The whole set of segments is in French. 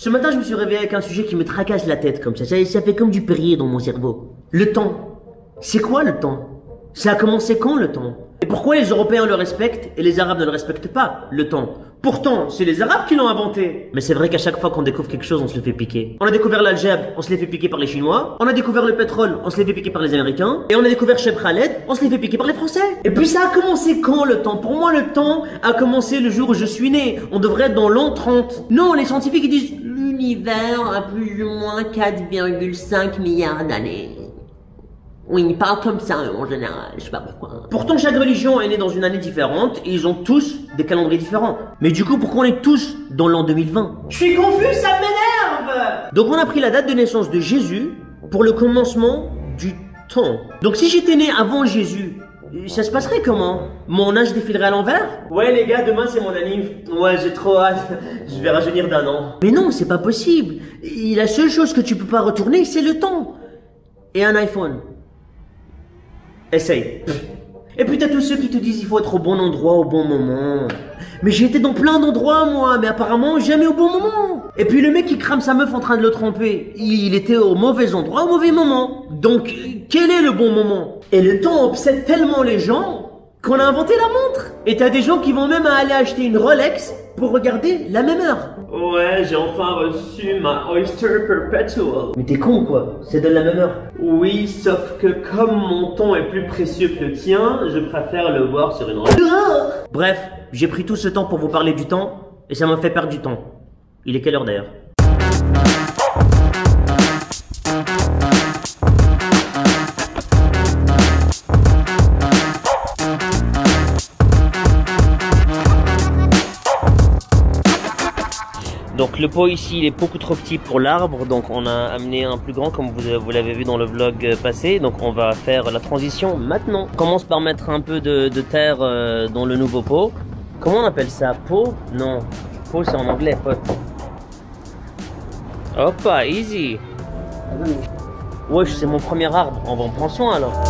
Ce matin, je me suis réveillé avec un sujet qui me tracasse la tête comme ça. Ça fait comme du Perrier dans mon cerveau. Le temps. C'est quoi le temps? Ça a commencé quand le temps? Et pourquoi les Européens le respectent et les Arabes ne le respectent pas, le temps? Pourtant, c'est les Arabes qui l'ont inventé. Mais c'est vrai qu'à chaque fois qu'on découvre quelque chose, on se le fait piquer. On a découvert l'algèbre, on se les fait piquer par les Chinois. On a découvert le pétrole, on se les fait piquer par les Américains. Et on a découvert Cheb Khaled, on se les fait piquer par les Français. Et puis ça a commencé quand le temps? Pour moi, le temps a commencé le jour où je suis né. On devrait être dans l'an 30. Non, les scientifiques ils disent l'univers a plus ou moins 4,5 milliards d'années. Oui, ils parlent comme ça en général, je sais pas pourquoi. Pourtant, chaque religion est née dans une année différente et ils ont tous des calendriers différents. Mais du coup, pourquoi on est tous dans l'an 2020? Je suis confus, ça m'énerve! Donc on a pris la date de naissance de Jésus pour le commencement du temps. Donc si j'étais né avant Jésus, ça se passerait comment? Mon âge défilerait à l'envers? Ouais les gars, demain c'est mon anniv. Ouais, j'ai trop hâte. Je vais rajeunir d'1 an. Mais non, c'est pas possible. Et la seule chose que tu peux pas retourner, c'est le temps. Et un iPhone. Essaye. Et puis t'as tous ceux qui te disent il faut être au bon endroit au bon moment. Mais j'ai été dans plein d'endroits moi, mais apparemment jamais au bon moment. Et puis le mec qui crame sa meuf en train de le tromper, il était au mauvais endroit au mauvais moment. Donc quel est le bon moment? Et le temps obsède tellement les gens qu'on a inventé la montre. Et t'as des gens qui vont même aller acheter une Rolex pour regarder la même heure. Ouais, j'ai enfin reçu ma Oyster Perpetual. Mais t'es con quoi, c'est de la même heure. Oui, sauf que comme mon temps est plus précieux que le tien, je préfère le voir sur une Rolex. Bref, j'ai pris tout ce temps pour vous parler du temps, et ça m'a fait perdre du temps. Il est quelle heure d'ailleurs? Donc le pot ici il est beaucoup trop petit pour l'arbre, donc on a amené un plus grand comme vous l'avez vu dans le vlog passé. Donc on va faire la transition maintenant. On commence par mettre un peu de terre dans le nouveau pot. Comment on appelle ça? Pot? Non, pot c'est en anglais, pot. Hoppa, easy. Wesh, c'est mon premier arbre, on va en prendre soin alors.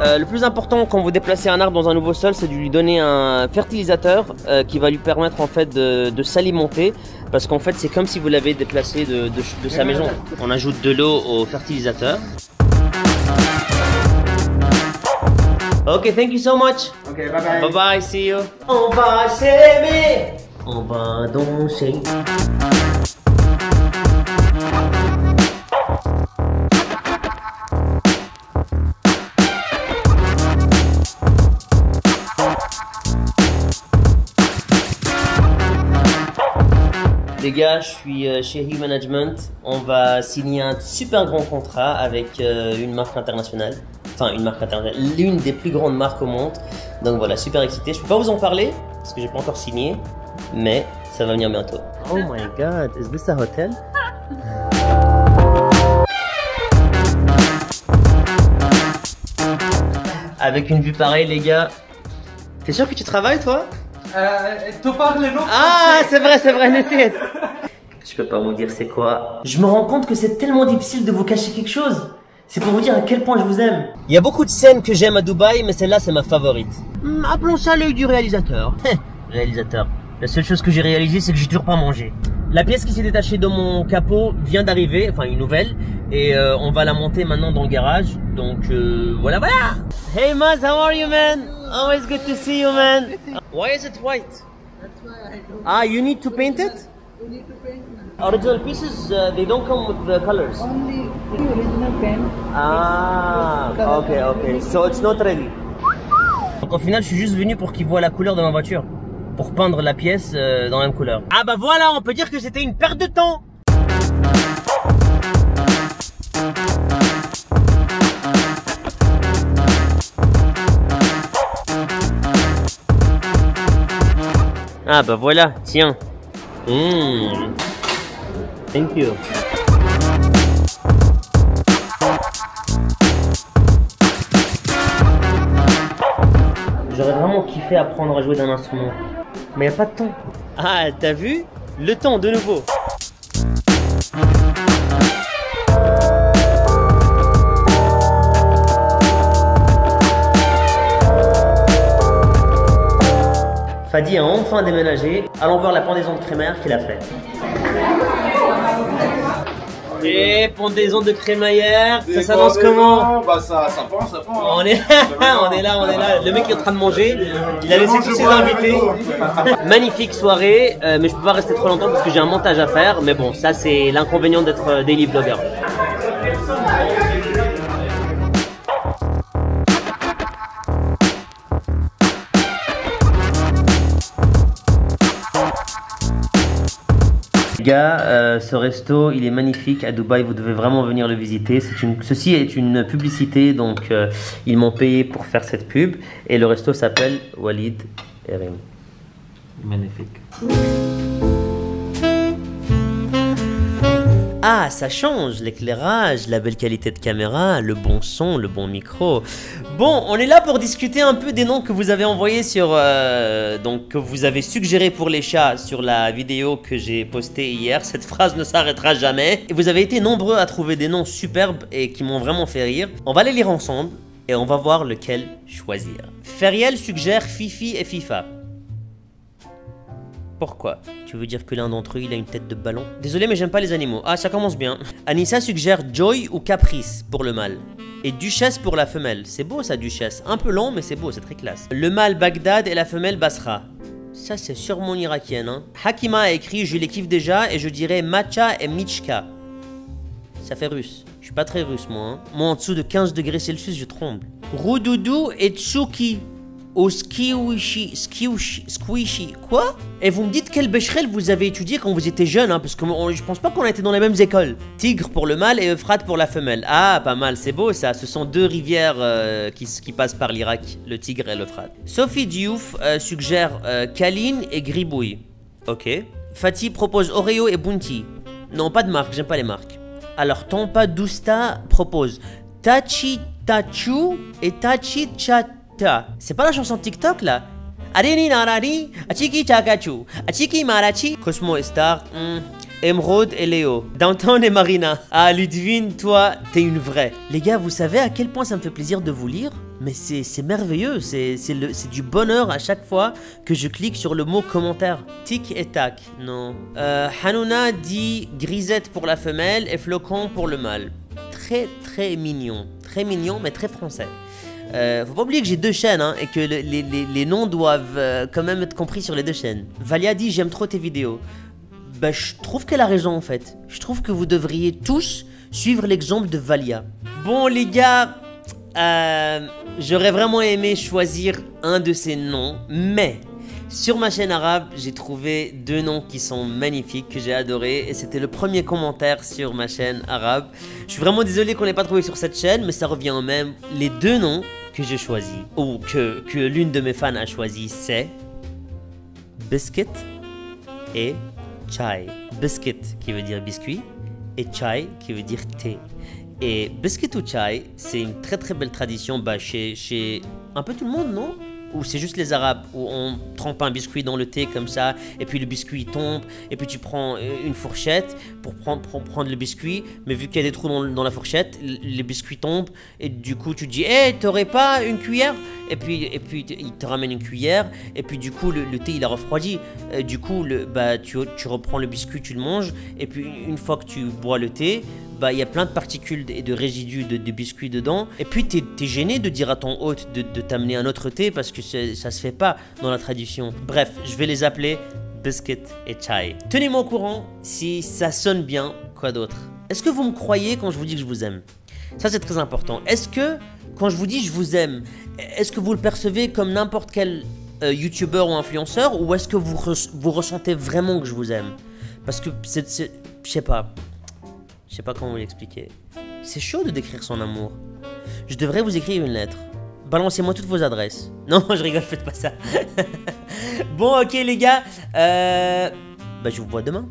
Le plus important quand vous déplacez un arbre dans un nouveau sol, c'est de lui donner un fertilisateur qui va lui permettre en fait de s'alimenter, parce qu'en fait c'est comme si vous l'avez déplacé de sa maison. On ajoute de l'eau au fertilisateur. Ok, thank you so much. Ok, bye bye. Bye bye, see you. On va s'aimer, on va danser. Les gars, je suis chez Hue Management. On va signer un super grand contrat avec une marque internationale. Enfin, une marque internationale, l'une des plus grandes marques au monde. Donc voilà, super excité. Je peux pas vous en parler parce que j'ai pas encore signé, mais ça va venir bientôt. Oh my god, is this a hotel? Avec une vue pareille, les gars. T'es sûr que tu travailles, toi? Tu parles non Ah, c'est vrai, Nessie. Je peux pas vous dire c'est quoi. Je me rends compte que c'est tellement difficile de vous cacher quelque chose. C'est pour vous dire à quel point je vous aime. Il y a beaucoup de scènes que j'aime à Dubaï, mais celle-là c'est ma favorite. Appelons ça l'œil du réalisateur. Réalisateur. La seule chose que j'ai réalisée, c'est que j'ai toujours pas mangé. La pièce qui s'est détachée de mon capot vient d'arriver, enfin une nouvelle, et on va la monter maintenant dans le garage. Donc voilà. Hey Maz, how are you man? Always good to see you man. Why is it white? That's why I don't. Ah, you need to paint it? You need to paint Original pieces, they don't come with the colors. only the original pen. Ah, okay. So it's not ready. Donc au final, je suis juste venu pour qu'ils voient la couleur de ma voiture. Pour peindre la pièce dans la même couleur. Ah bah voilà, on peut dire que c'était une perte de temps. Ah bah voilà, tiens. Thank you. J'aurais vraiment kiffé apprendre à jouer d'un instrument. Mais y a pas de temps. Ah, t'as vu? Le temps de nouveau. Fadi a enfin déménagé. Allons voir la pendaison de crémaillère qu'il a fait. Et pendaison de crémaillère, ça s'annonce comment? Bah ça pend. On est là. Le mec est en train de manger. Il a laissé tous ses invités. Magnifique soirée, mais je peux pas rester trop longtemps parce que j'ai un montage à faire. Mais bon, ça c'est l'inconvénient d'être daily vlogger. Les gars, ce resto, il est magnifique à Dubaï, vous devez vraiment venir le visiter. Ceci est une publicité, donc ils m'ont payé pour faire cette pub. Et le resto s'appelle Walid Erim. Magnifique. Ah, ça change, l'éclairage, la belle qualité de caméra, le bon son, le bon micro. Bon, on est là pour discuter un peu des noms que vous avez envoyés sur... donc, que vous avez suggéré pour les chats sur la vidéo que j'ai postée hier. Cette phrase ne s'arrêtera jamais. Et vous avez été nombreux à trouver des noms superbes et qui m'ont vraiment fait rire. On va les lire ensemble et on va voir lequel choisir. Feriel suggère Fifi et FIFA. Pourquoi? Tu veux dire que l'un d'entre eux il a une tête de ballon? Désolé mais j'aime pas les animaux. Ah ça commence bien. Anissa suggère Joy ou Caprice pour le mâle. Et Duchesse pour la femelle. C'est beau ça Duchesse. Un peu long mais c'est beau, c'est très classe. Le mâle Bagdad et la femelle Basra. Ça c'est sûrement irakienne hein. Hakima a écrit je les kiffe déjà et je dirais Matcha et Michka. Ça fait russe. Je suis pas très russe moi hein. Moi en dessous de 15 degrés Celsius je tremble. Roudoudou et Tsuki. Au squishy. Quoi? Et vous me dites quel bécherel vous avez étudié quand vous étiez jeune, hein, parce que je pense pas qu'on a été dans les mêmes écoles. Tigre pour le mâle et Euphrate pour la femelle. Ah, pas mal, c'est beau ça. Ce sont deux rivières qui passent par l'Irak, le Tigre et l'Euphrate. Sophie Diouf suggère Kaline et Gribouille. Ok. Fatih propose Oreo et Bounty. Non, pas de marque, j'aime pas les marques. Alors, Tampa Dousta propose Tachi Tachu et Tachi Chat. C'est pas la chanson de TikTok là? Arini narari, achiki chakachu, achiki marachi. Cosmo et Star, Emeraude et Léo. Downtown et Marina. Ah Ludwine, toi, t'es une vraie. Les gars, vous savez à quel point ça me fait plaisir de vous lire? Mais c'est merveilleux, c'est du bonheur à chaque fois que je clique sur le mot commentaire. Tic et tac, non. Hanouna dit grisette pour la femelle et flocon pour le mâle. Très mignon mais très français. Faut pas oublier que j'ai deux chaînes hein, et que les noms doivent quand même être compris sur les deux chaînes. Valia dit j'aime trop tes vidéos. Bah je trouve qu'elle a raison en fait. Je trouve que vous devriez tous suivre l'exemple de Valia. Bon les gars, j'aurais vraiment aimé choisir un de ces noms, mais sur ma chaîne arabe, j'ai trouvé deux noms qui sont magnifiques, que j'ai adoré, et c'était le premier commentaire sur ma chaîne arabe. Je suis vraiment désolé qu'on n'ait pas trouvé sur cette chaîne, mais ça revient au même. Les deux noms que j'ai choisis, ou que l'une de mes fans a choisi, c'est Biscuit et Chai. Biscuit qui veut dire biscuit, et Chai qui veut dire thé. Et Biscuit ou Chai, c'est une très belle tradition chez un peu tout le monde, non? Ou c'est juste les Arabes, où on trempe un biscuit dans le thé comme ça, et puis le biscuit tombe, et puis tu prends une fourchette pour prendre le biscuit, mais vu qu'il y a des trous dans la fourchette, les biscuits tombent, et du coup tu te dis « Hey, t'aurais pas une cuillère ?» et puis il te ramène une cuillère, et puis du coup le thé il a refroidi, du coup tu reprends le biscuit, tu le manges, et puis une fois que tu bois le thé, il y a plein de particules et de résidus de biscuits dedans. Et puis t'es gêné de dire à ton hôte de t'amener un autre thé parce que ça se fait pas dans la tradition. Bref, je vais les appeler Biscuit et Chai. Tenez-moi au courant si ça sonne bien, quoi d'autre. Est-ce que vous me croyez quand je vous dis que je vous aime? Ça c'est très important. Est-ce que quand je vous dis je vous aime, est-ce que vous le percevez comme n'importe quel youtubeur ou influenceur, ou est-ce que vous ressentez vraiment que je vous aime? Parce que je sais pas comment vous l'expliquer. C'est chaud de décrire son amour. Je devrais vous écrire une lettre. Balancez-moi toutes vos adresses. Non, je rigole, faites pas ça. Bon, ok les gars. Je vous vois demain.